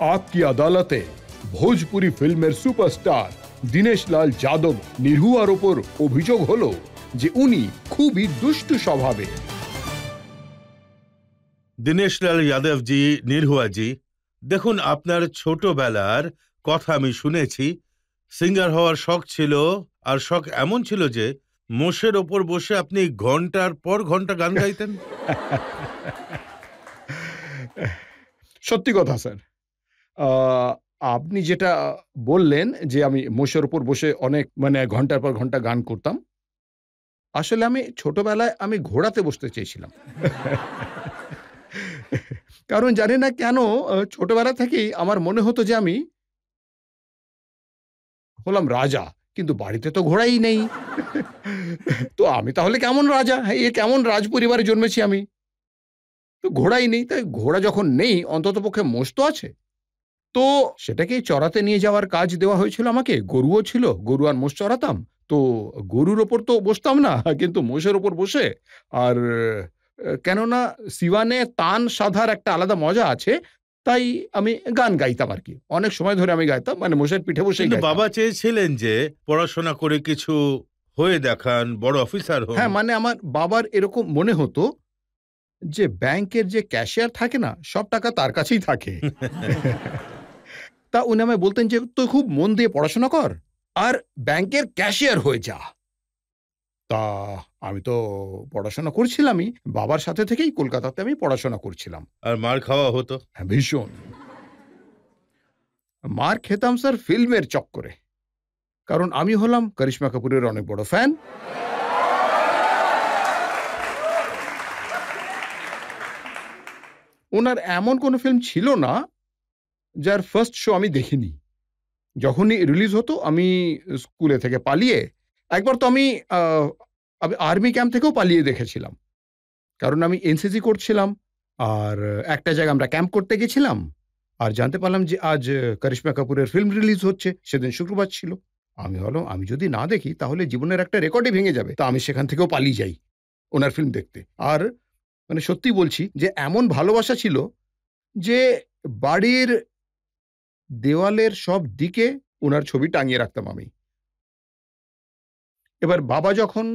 आपकी আদালতে ভোজপুরি ফিল্মের সুপারস্টার দীনেশ লাল যাদব নিরহুয়ার ওপর অভিযোগ হলো যে উনি খুবই দুষ্টু স্বভাবের। দীনেশ লাল যাদব জি, নিরহুয়া জি, দেখুন আপনার ছোটবেলার কথা আমি শুনেছি। সিঙ্গার হওয়ার শখ ছিল, আর শখ এমন ছিল যে মোষের ওপর বসে আপনি ঘন্টার পর ঘন্টা গান গাইতেন। সত্যি কথা স্যার। আপনি যেটা বললেন যে আমি মোষের উপর বসে অনেক ঘন্টার পর ঘন্টা গান করতাম, আসলে আমি ছোটবেলায় আমি ঘোড়াতে বসতে চেয়েছিলাম। কারণ জানি না কেন ছোটবেলা থেকেই আমার মনে হতো যে আমি হলাম রাজা, কিন্তু বাড়িতে তো ঘোড়াই নেই। তো আমি তাহলে কেমন রাজা? এ কেমন রাজ পরিবারে জন্মেছি আমি? তো ঘোড়াই নেই, তাই ঘোড়া যখন নেই অন্ততপক্ষে মোষ তো আছে। তো সেটাকেই চড়াতে নিয়ে যাওয়ার কাজ দেওয়া হয়েছিল আমাকে। গরুও ছিল, গরু আর মোষ চড়াতাম। তো গরুর ওপর তো বসতাম না, কিন্তু মোষের ওপর বসে আর কেননা সিওয়ানে তান সাধার একটা আলাদা মজা আছে, তাই আমি গান গাইতাম আরকি। অনেক সময় ধরে আমি গাইতাম, মোষের পিঠে বসেই কিন্তু গাইতাম। বাবা চেয়েছিলেন যে পড়াশোনা করে কিছু হয়ে দেখান, বড় অফিসার হন। হ্যাঁ, আমার বাবার এরকম মনে হতো যে ব্যাংকের যে ক্যাশিয়ার থাকে না, সব টাকা তার কাছেই থাকে। তা উনি আমায় বলতেন যে, "তুই খুব মন দিয়ে পড়াশোনা কর আর ব্যাংকের ক্যাশিয়ার হয়ে যা।" তা আমি তো পড়াশোনা করছিলামই। বাবার সাথে থেকেই কলকাতাতে আমি পড়াশোনা করছিলাম। আর মার খাওয়া হতো? হ্যাঁ, ভীষণ। মার খেতাম স্যার ফিল্মের চক্করে। কারণ আমি হলাম করিশ্মা কাপুরের অনেক বড় ফ্যান। উনার এমন কোনো ফিল্ম ছিল না, যার ফার্স্ট শো আমি দেখিনি। যখনই রিলিজ হতো আমি স্কুলে থেকে পালিয়ে একবার তো আ আমি আর্মি ক্যাম্প থেকেও পালিয়ে দেখেছিলাম। কারণ আমি এনসিসি করছিলাম। আর একটা জায়গায় আমরা ক্যাম্প করতে গেছিলাম। আর জানতে পারলাম যে আজ করিশ্মা কাপুরের ফিল্ম রিলিজ হচ্ছে। সেদিন শুক্রবার ছিল। আমি ভাবলাম আমি যদি না দেখি তাহলে জীবনের একটা রেকর্ডই ভেঙে যাবে। তো আমি সেখান থেকেও পালিয়ে যাই উনার ফিল্ম দেখতে। আর সত্যি বলছি যে এমন ভালোবাসা ছিল যে বাড়ির দেওয়ালের সব দিকে উনার ছবি টাঙিয়ে রাখতাম আমি। এবার বাবা যখন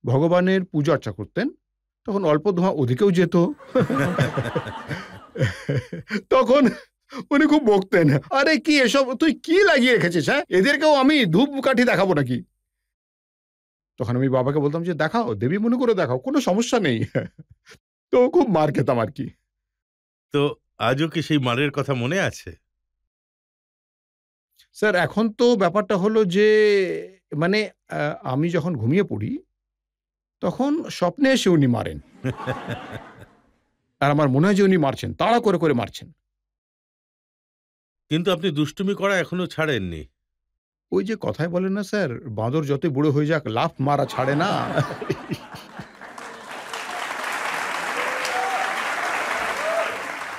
ভগবানের পূজা অর্চা করতেন, তখন অল্প ধোঁয়া ওদিকেও যেত। তখন উনি খুব বকতেন, "আরে কি এসব তুই কি লাগিয়ে রেখেছিস, হ্যাঁ? এদেরকেও আমি ধূপকাঠি দেখাবো নাকি?" তখন আমি বাবাকে বলতাম যে, "দেখাও, দেবী মনে করে দেখাও, কোনো সমস্যা নেই।" তো খুব মার খেতাম আরকি। তো আজও কি সেই মারের কথা মনে আছে? স্যার এখন তো ব্যাপারটা হলো যে মানে আ আমি যখন ঘুমিয়ে পড়ি, তখন স্বপ্নে এসে উনি মারেন। আর আমার মনে হয় যে উনি মারছেন, তাড়া করে, করে মারছেন। কিন্তু আপনি দুষ্টুমি করা এখনো ছাড়েননি। ওই যে কথায় বলে না স্যার, বাঁদর যতই বুড়ো হয়ে যাক লাফ মারা ছাড়ে না।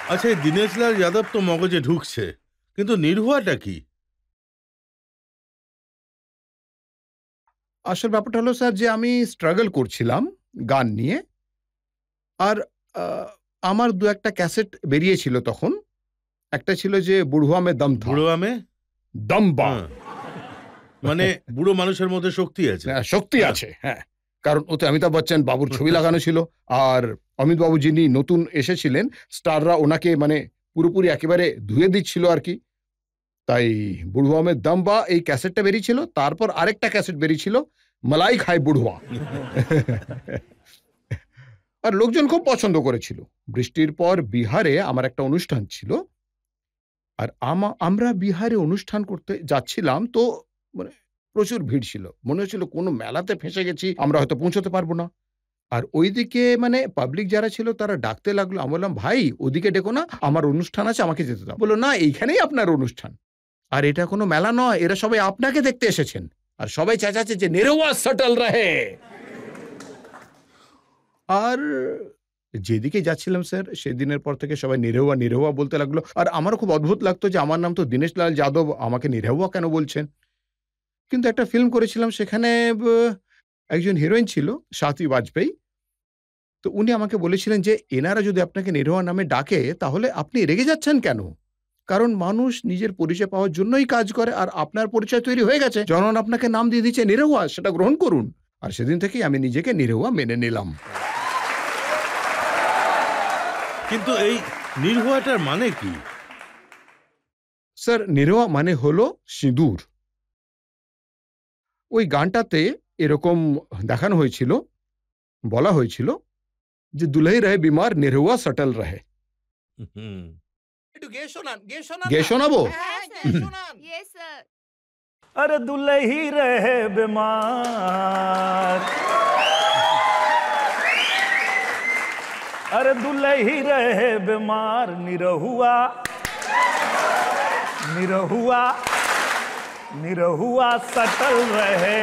আচ্ছা, এই দীনেশলাল যাদব তো মগজে ঢুকছে, কিন্তু নিরহুয়াটা কি? আসল ব্যাপারটা হলো স্যার যে আমি স্ট্রাগল করছিলাম গান নিয়ে। আর আ আমার ২-১ টা ক্যাসেট বেরিয়েছিল তখন। একটা ছিল যে বুড়োয়া মে দম থা। বুড়ো আমে? দম বা। হ্যাঁ, মানে বুড়ো মানুষের মধ্যে শক্তি আছে। শক্তি হ্যাঁ। আছে, হ্যাঁ। কারণ ওতে অমিতাভ বচ্চন বাবুর ছবি লাগানো ছিল। আর অমিত বাবু যিনি নতুন এসেছিলেন, স্টাররা ওনাকে পুরোপুরি একেবারে ধুয়ে দিচ্ছিল আরকি। তাই বুড়োয়া মে দম বা এই ক্যাসেটটা বেরিয়েছিল। তারপর আরেকটা ক্যাসেট বেরিয়েছিল, মালাই খায় বুড়োয়া। আর লোকজন খুব পছন্দ করেছিল। বৃষ্টির পর বিহারে আমার একটা অনুষ্ঠান ছিল। আর আমরা বিহারে অনুষ্ঠান করতে যাচ্ছিলাম তো মানে প্রচুর ভিড় ছিল। মনে হচ্ছিল কোনো মেলাতে ফেঁসে গেছি, আমরা হয়তো পৌঁছতে পারব না। আর ঐদিকে পাবলিক যারা ছিল তারা ডাকতে লাগলো। আমি বললাম, "ভাই ওদিকে ডেকো না, আমার অনুষ্ঠান আছে, আমাকে যেতে দাও।" বলল, "না এইখানেই আপনার অনুষ্ঠান। আর এটা কোনো মেলা নয়, এরা সবাই আপনাকে দেখতে এসেছেন।" আর সবাই চেঁচাচ্ছে যে, "নিরহুয়া সটল রহে।" আর যেদিকে যাচ্ছিলাম স্যার, সেদিনের পর থেকে সবাই নিরহুয়া, নিরহুয়া বলতে লাগলো। আর আমারও খুব অদ্ভুত লাগতো যে আমার নাম তো দীনেশ লাল যাদব, আমাকে নিরহুয়া কেন বলছেন? কিন্তু একটা ফিল্ম করেছিলাম সেখানে একজন হিরোইন ছিল, স্বাতী বাজপেয়ী। তো উনি আমাকে বলেছিলেন যে এনারা যদি আপনাকে নিরহুয়া নামে ডাকে তাহলে আপনি রেগে যাচ্ছেন কেন? কারণ মানুষ নিজের পরিচয় পাওয়ার জন্যই কাজ করে, আর আপনার পরিচয় তৈরি হয়ে গেছে। জনগণ আপনাকে নাম দিয়ে দিচ্ছে নিরহুয়া, সেটা গ্রহণ করুন। আর সেদিন থেকেই আমি নিজেকে নিরহুয়া মেনে নিলাম। কিন্তু এই নির্ভয়াটার মানে কি? স্যার, নিরহুয়া মানে হলো সিঁদুর। ওই গানটাতে এরকম দেখানো হয়েছিল, বলা হয়েছিল যে দুলহি রহে বিমার নিরহুয়া সটল রহে। হুম। একটু গেয়ে শোনান, গেয়ে শোনান গেয়ে না। শোনাবো? হ্যাঁ, গেয়ে শোনান। Yes, sir. अरे दुल्ही रहे बीमार, अरे दुल्ही रहे बीमार, निरहुआ निरहुआ निरहुआ सटल रहे,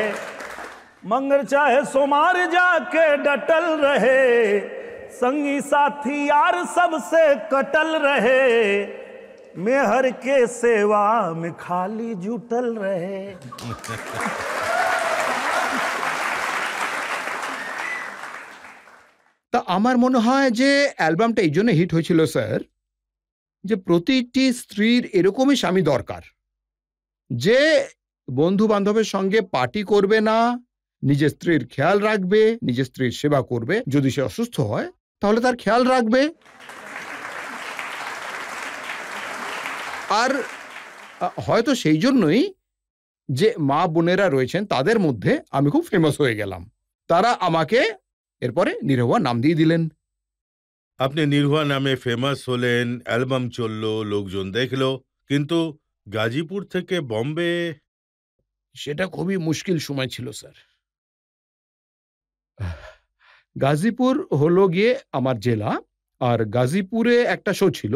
मंगर चाहे सोमार जाके डटल रहे, संगी साथी यार सबसे कटल रहे, मेहर के सेवा में खाली जुटल रहे। তা আমার মনে হয় যে অ্যালবামটা এই জন্য হিট হয়েছিল স্যার, যে প্রতিটি স্ত্রীর এরকমই স্বামী দরকার, যে বন্ধু বান্ধবের সঙ্গে পার্টি করবে না, নিজের স্ত্রীর খেয়াল রাখবে, নিজের স্ত্রীর সেবা করবে, যদি সে অসুস্থ হয় তাহলে তার খেয়াল রাখবে। আর হয়তো সেই জন্যই যে মা বোনেরা রয়েছেন তাদের মধ্যে আমি খুব ফেমাস হয়ে গেলাম। তারা আমাকে এরপরে নিরহুয়া নাম দিয়ে দিলেন। আপনি নির্ভয়া নামে ফেমাস হলেন, অ্যালবাম চললো, লোকজন দেখলো, কিন্তু গাজীপুর থেকে বম্বে? সেটা খুবই মুশকিল সময় ছিল স্যার। গাজীপুর হলো গিয়ে আমার জেলা, আর গাজীপুরে একটা শো ছিল।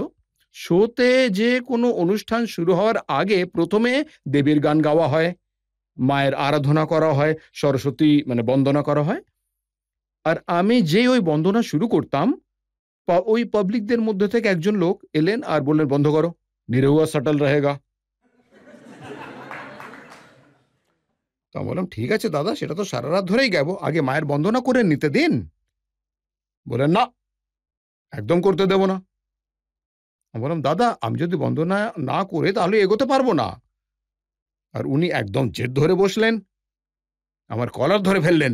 শোতে যে কোনো অনুষ্ঠান শুরু হওয়ার আগে প্রথমে দেবীর গান গাওয়া হয়, মায়ের আরাধনা করা হয়, সরস্বতী মানে বন্দনা করা হয়। আর আমি যে ওই বন্দনা শুরু করতাম, ওই পাবলিকদের মধ্যে থেকে একজন লোক এলেন আর বললেন, বন্ধ করো, নিরহুয়া সটল রহেগা। তো আমি বললাম, ঠিক আছে দাদা, সেটা তো সারা রাত ধরেই গাবো, আগে মায়ের বন্দনা করে নিতে দিন। বলেন, না, একদম করতে দেব না। আমি বললাম, দাদা, আমি যদি বন্দনা না করে তাহলে এগোতে পারবো না। আর উনি একদম জেদ ধরে বসলেন, আমার কলার ধরে ফেললেন।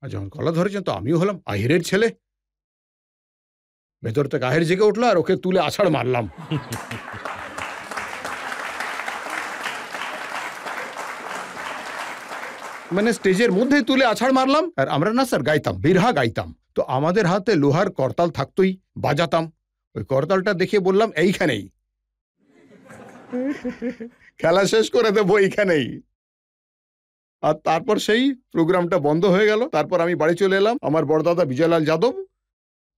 আর যখন কলার ধরেছেন তো আমিও হলাম আহিরের ছেলে, ভেতর থেকে আহির জেগে উঠলো, আর ওকে তুলে আছাড় মারলাম। মানে স্টেজের মধ্যেই তুলে আছাড় মারলাম। আর আমরা না স্যার গাইতাম, বিরহা গাইতাম। তো আমাদের হাতে লোহার করতাল থাকতোই, বাজাতাম। ওই করতালটা দেখে বললাম, এইখানেই খেলা শেষ করে দেবো, এইখানেই। আর তারপর সেই প্রোগ্রামটা বন্ধ হয়ে গেল। তারপর আমি বাড়ি চলে এলাম। আমার বড়দাদা বিজয়লাল যাদব,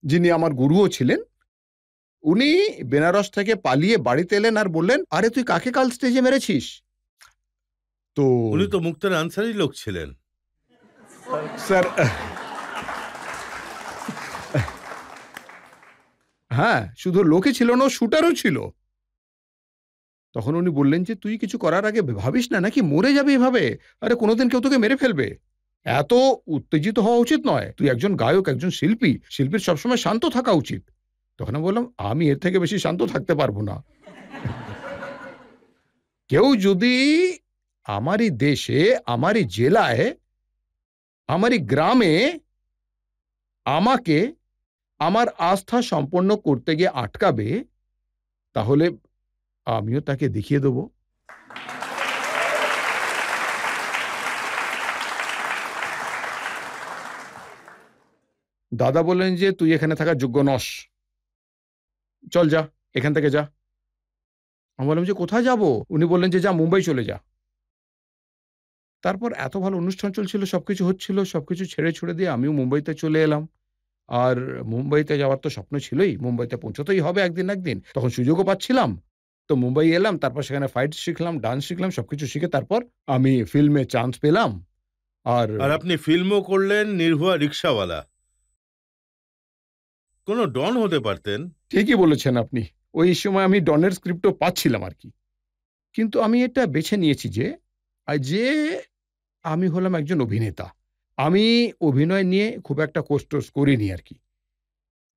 যিনি আমার গুরুও ছিলেন, উনি বেনারস থেকে পালিয়ে বাড়িতে এলেন আর বললেন, আরে তুই কাকে কাল স্টেজে মেরেছিস? তো উনি তো মুক্তার আনসারি লোক ছিলেন। স্যার, হ্যাঁ, শুধু লোকে ছিল না, শুটারও ছিল। তখন উনি বললেন যে, তুই কিছু করার আগে ভাবিস না নাকি মরে যাবে এভাবে? আরে কোনোদিন কেউ তোকে মেরে ফেলবে, এত উত্তেজিত হওয়া উচিত নয়। তুই একজন গায়ক, একজন শিল্পী, শিল্পীর সবসময় শান্ত থাকা উচিত। তখন আমি বললাম, আমি এর থেকে বেশি শান্ত থাকতে পারবো না। কেউ যদি আমারই দেশে, আমারই জেলায়, আমারই গ্রামে আমাকে আমার আস্থা সম্পন্ন করতে গিয়ে আটকাবে, তাহলে আমিও তাকে দেখিয়ে দেব। দাদা বললেন যে, তুই এখানে থাকার যোগ্য নস, চল যা, এখান থেকে যা। আমি বললাম যে, কোথায় যাব? উনি বললেন যে, যা, মুম্বাই চলে যা। তারপর এত ভালো অনুষ্ঠান চলছিল, সবকিছু হচ্ছিল, সবকিছু ছেড়ে ছুড়ে দিয়ে আমিও মুম্বাইতে চলে এলাম। আর মুম্বাইতে যাওয়ার তো স্বপ্ন ছিলই, মুম্বাইতে পৌঁছতেই হবে একদিন একদিন। তখন সুযোগও পাচ্ছিলাম, তো মুম্বাই এলাম। তারপর সেখানে ফাইট শিখলাম, ডান্স শিখলাম, সবকিছু শিখে তারপর আমি ফিল্মে চান্স পেলাম। আর আপনি ফিল্মও করলেন, নির্ভয়া রিক্সাওয়ালা। কোনো ডন হতে পারতেন। ঠিকই বলেছেন আপনি, ওই সময় আমি ডনের স্ক্রিপ্টও পাচ্ছিলাম আর কি। কিন্তু আমি এটা বেছে নিয়েছি যে আমি হলাম একজন অভিনেতা, আমি অভিনয় নিয়ে খুব একটা কোর্স করিনি আর কি।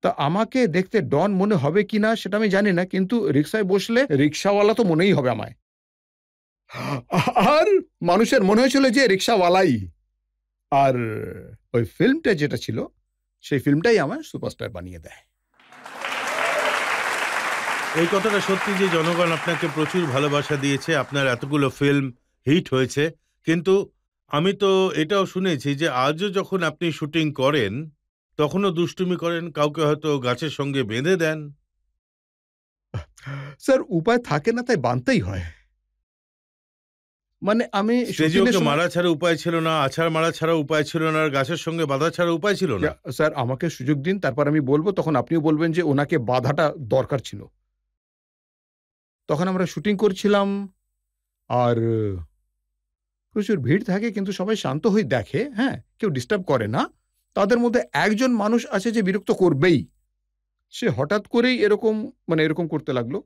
তা আমাকে দেখতে ডন মনে হবে কিনা সেটা আমি জানি না, কিন্তু রিক্সায় বসলে রিক্সাওয়ালা তো মনেই হবে আমায়। আর মানুষের মনে হয়েছিল যে রিক্সাওয়ালাই। আর ওই ফিল্মটা যেটা ছিল, সেই ফিল্মটাই আমার সুপারস্টার বানিয়ে দেয়। এই কথাটা সত্যি যে জনগণ আপনাকে প্রচুর ভালোবাসা দিয়েছে, আপনার এতগুলো ফিল্ম হিট হয়েছে, কিন্তু আমি তো এটাও শুনেছি যে আজও যখন আপনি শুটিং করেন তখনও দুষ্টুমি করেন, কাউকে হয়তো গাছের সঙ্গে বেঁধে দেন। স্যার উপায় থাকে না, তাই বানতেই হয়। মানে আমি স্টেজে ওকে মারা ছাড়া উপায় ছিল না, আছাড় মারা ছাড়া উপায় ছিল না, আর গাছের সঙ্গে বাঁধা ছাড়া উপায় ছিল না। স্যার আমাকে সুযোগ দিন, তারপর আমি বলবো, তখন আপনিও বলবেন যে ওনাকে বাধাটা দরকার ছিল। তখন আমরা শুটিং করছিলাম, আর প্রচুর ভিড় থাকে, কিন্তু সবাই শান্ত হয়ে দেখে, হ্যাঁ, কেউ ডিস্টার্ব করে না। তাদের মধ্যে একজন মানুষ আছে যে বিরক্ত করবেই। সে হঠাৎ করেই এরকম করতে লাগলো,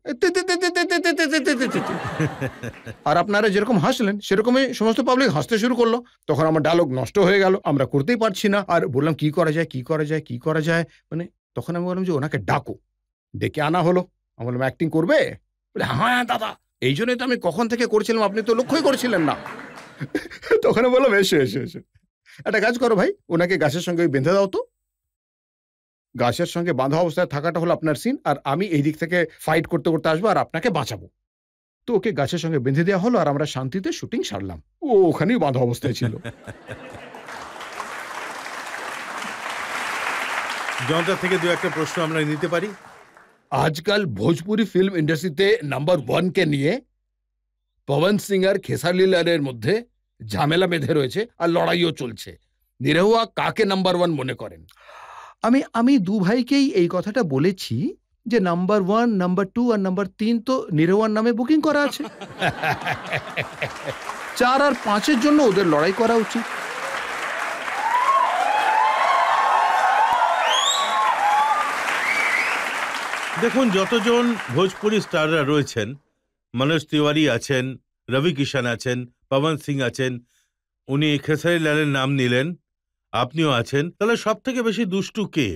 আর আপনারা যেরকম হাসলেন সেরকমই সমস্ত পাবলিক হাসতে শুরু করলো। তখন আমার ডায়লগ নষ্ট হয়ে গেল, আমরা করতেই পারছি না। আর বললাম কি করা যায়। মানে তখন আমি বললাম যে ওনাকে ডাকো। ডেকে আনা হলো। আমি বললাম অ্যাক্টিং করবে? বলে হ্যাঁ দাদা, এই জন্যই তো আমি কখন থেকে করছিলাম, আপনি তো লক্ষ্যই করছিলেন না। তখন বললাম এসো। একটা কাজ করো ভাই, ওনাকে গাছের সঙ্গে বেঁধে দাও তো। গাছের সঙ্গে বাঁধা অবস্থায় থাকাটা হলো আপনার সিন, আর আমি এই দিক থেকে ফাইট করতে আসবো আর আপনাকে বাঁচাবো। তো ওকে গাছের সঙ্গে বেঁধে দেওয়া হলো, আর আমরা শান্তিতে শুটিং সারলাম। ও ওখানেই বাঁধা অবস্থায় ছিল। জনতা থেকে দু একটা প্রশ্ন আমরা নিতে পারি। আজকাল ভোজপুরি ফিল্ম ইন্ডাস্ট্রিতে নাম্বার 1 কে নিয়ে পবন সিং আর খেসারি লালের মধ্যে ঝামেলা বেঁধে রয়েছে, আর লড়াইও চলছে। নিরহুয়া কাকে নাম্বার 1 মনে করেন? আমি দু ভাইকেই এই কথাটা বলেছি যে নাম্বার 1, নাম্বার 2 আর নাম্বার 3 তো নিরহুয়ার নামে বুকিং করা আছে। 4 আর 5 এর জন্য ওদের লড়াই করা উচিত। দেখুন, যতজন ভোজপুরি স্টাররা রয়েছেন, মনোজ তিওয়ারি আছেন, রবি কিষান আছেন, পবন সিং আছেন, উনি খেসারি লালের নাম নিলেন, আপনিও আছেন, তাহলে সব থেকে বেশি দুষ্টু কে?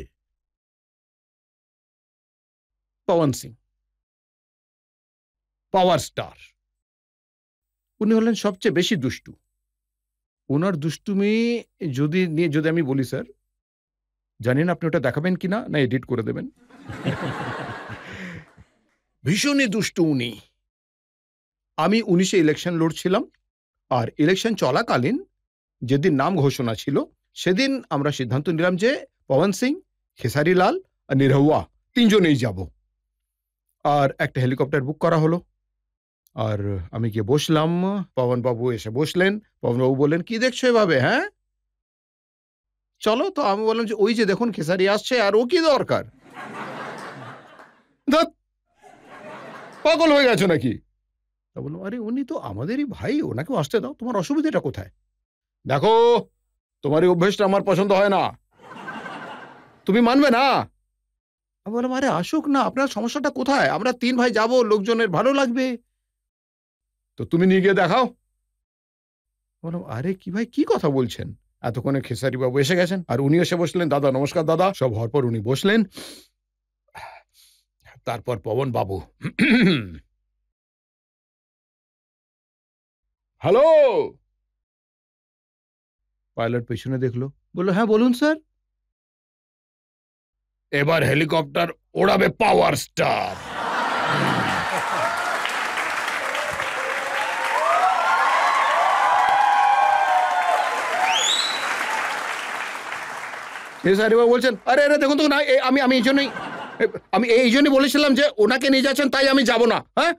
Pawan Singh, power star. উনি হলেন সবচেয়ে বেশি দুষ্টু। ওনার দুষ্টুমি যদি আমি বলি স্যার, জানি না আপনি ওটা দেখাবেন কিনা, না এডিট করে দেবেন। ভীষণই দুষ্টু উনি। আমি 19-এ ইলেকশন লড়ছিলাম, আর ইলেকশন চলাকালীন যেদিন নাম ঘোষণা ছিল, সেদিন আমরা সিদ্ধান্ত নিলাম যে পবন সিং, খেসারি লাল আর নিরহুয়া 3 জনেই যাব। আর একটা হেলিকপ্টার বুক করা হলো, আর আমি গিয়ে বসলাম। পবনবাবু এসে বসলেন। পবনবাবু বললেন, কি দেখছো এভাবে, হ্যাঁ চলো। তো আমি বললাম যে ওই যে দেখুন খেসারি আসছে, আর ও কি দরকার, ধ্যাৎ, পাগল হয়ে গেছো নাকি? তা বললাম, আরে উনি তো আমাদেরই ভাই, ওনাকেও আসতে দাও, তোমার অসুবিধাটা কোথায়? দেখো, তোমার এই অভ্যেসটা আমার পছন্দ হয় না, তুমি মানবে না। আমি বললাম, আরে আসুক না, আপনার সমস্যাটা কোথায়? আমরা 3 ভাই যাব, লোকজনের ভালো লাগবে, তো তুমি নিয়ে গিয়ে দেখাও। বললাম, আরে কি ভাই, কি কথা বলছেন? এতক্ষণে খেসারি বাবু এসে গেছেন, আর উনি এসে বসলেন। দাদা নমস্কার দাদা, সব হওয়ার পর উনি বসলেন। তারপর পবন বাবু, হ্যালো। পাইলট পেছনে দেখলো, বললো, হ্যাঁ বলুন স্যার। এবার হেলিকপ্টার ওড়াবে পাওয়ার স্টার। খেসারিবাবু বলছেন, আরে আরে দেখুন তো না, আমি এই জন্যই বলেছিলাম যে ওনাকে নিয়ে যাচ্ছেন, তাই আমি যাব না। হ্যাঁ,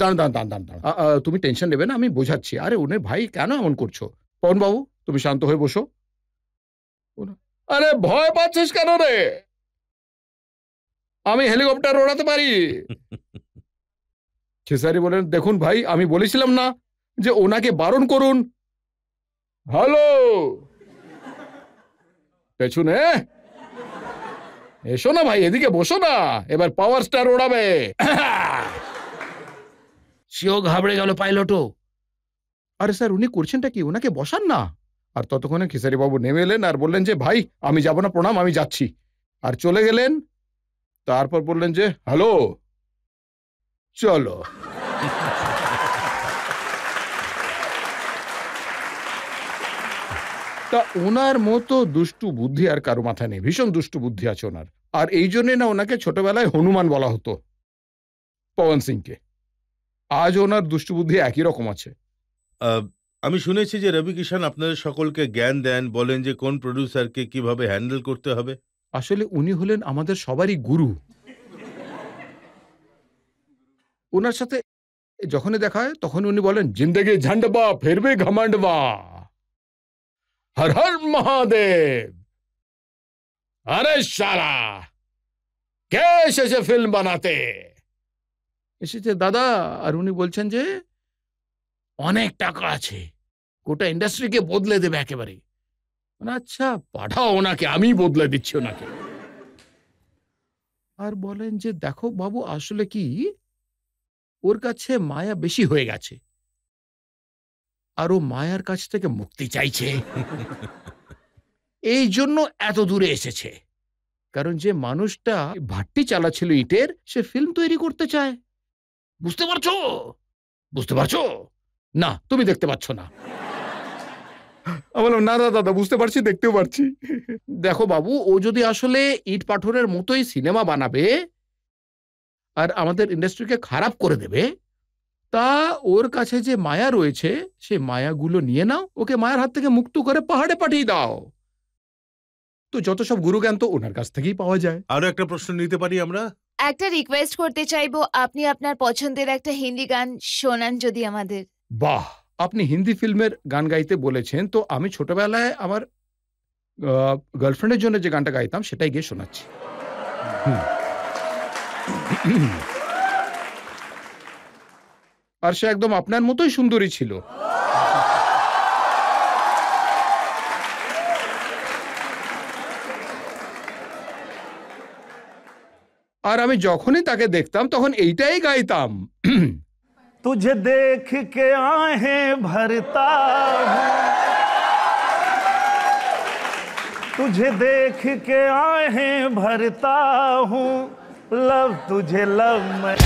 দাঁড়ান, তুমি টেনশন নেবে না, আমি বোঝাচ্ছি। আরে উনি ভাই, কেন এমন করছো? পবনবাবু তুমি শান্ত হয়ে বসো। আরে ভয় পাচ্ছিস কেন রে? আমি হেলিকপ্টার ওড়াতে পারি। খেসারি বলেন, দেখুন ভাই, আমি বলেছিলাম না যে ওনাকে বারণ করুন। হ্যালো, পেছনে এসো না ভাই, এদিকে বসো না, এবার পাওয়ার স্টার ওড়াবে। সেও ঘাবড়ে গেল পাইলটও। আরে স্যার, উনি করছেনটা কি? ওনাকে বসান না, আর ততক্ষণে খেসারি বাবু নেমে এলেন আর বললেন যে ভাই আমি যাব না, প্রণাম, আমি যাচ্ছি। আর চলে গেলেন। তারপর বললেন যে হ্যালো, চলো। তা ওনার মতো দুষ্টু বুদ্ধি আর কারো মাথায় নেই, ভীষণ দুষ্টু বুদ্ধি আছে ওনার। আর এই জন্যই না ওনাকে ছোটবেলায় হনুমান বলা হতো, পবন সিংকে। আজ ওনার দুষ্টু বুদ্ধি একই রকম আছে। আমি শুনেছি যে রবি কিষাণ আপনাদের সকলকে জ্ঞান দেন, বলেন যে কোন প্রডিউসারকে কিভাবে হ্যান্ডেল করতে হবে। আসলে উনি হলেন আমাদের সবারই গুরু। ওনার সাথে যখনই দেখা হয় তখন উনি বলেন, জিন্দেগি ঝান্ডবা ফিরবে ঘমন্ডবা, হর হর মহাদেব। আরে শালা, কে এসেছে ফিল্ম বানাতে? এসেছে দাদা। আর উনি বলছেন যে অনেক টাকা আছে, গোটা ইন্ডাস্ট্রিকে বদলে দেবে একেবারে। আচ্ছা পাঠাও ওনাকে, আমি বদলে দিচ্ছি ওনাকে। আর বলেন যে দেখো বাবু, আসলে কি ওর কাছে মায়া বেশি হয়ে গেছে, আর ও মায়ার কাছ থেকে মুক্তি চাইছে। এই জন্য এত দূরে এসেছে। কারণ যে মানুষটা ভাট্টি চালাচ্ছিল ইটের, সে ফিল্ম তৈরি করতে চায়। বুঝতে পারছো? বুঝতে পারছো না? তুমি দেখতে পাচ্ছ না? আমি বললাম না দাদা, বুঝতে পারছি, দেখতেও পারছি। দেখো বাবু, ও যদি আসলে ইট পাথরের মতোই সিনেমা বানাবে আর আমাদের ইন্ডাস্ট্রিকে খারাপ করে দেবে, তা ওর কাছে যে মায়া রয়েছে সে মায়াগুলো নিয়ে নাও, ওকে মায়ার হাত থেকে মুক্ত করে পাহাড়ে পাঠিয়ে দাও। তো যত সব গুরুজ্ঞান তো ওনার কাছ থেকেই পাওয়া যায়। আরো একটা প্রশ্ন নিতে পারি আমরা? একটা রিকোয়েস্ট করতে চাইবো, আপনি আপনার পছন্দের একটা হিন্দি গান শোনান যদি আমাদের। বাহ, আপনি হিন্দি ফিল্মের গান গাইতে বলেছেন, তো আমি ছোটবেলায় আমার গার্লফ্রেন্ডের জন্য যে গানটা গাইতাম সেটাই গিয়ে শোনাচ্ছি। আর সে একদম আপনার মতোই সুন্দরী ছিল। আর আমি যখনই তাকে দেখতাম তখন এইটাই গাইতাম। तुझे देख के आहें भरता हूँ, तुझे देख के आहें भरता हूँ, लव तुझे लव मैं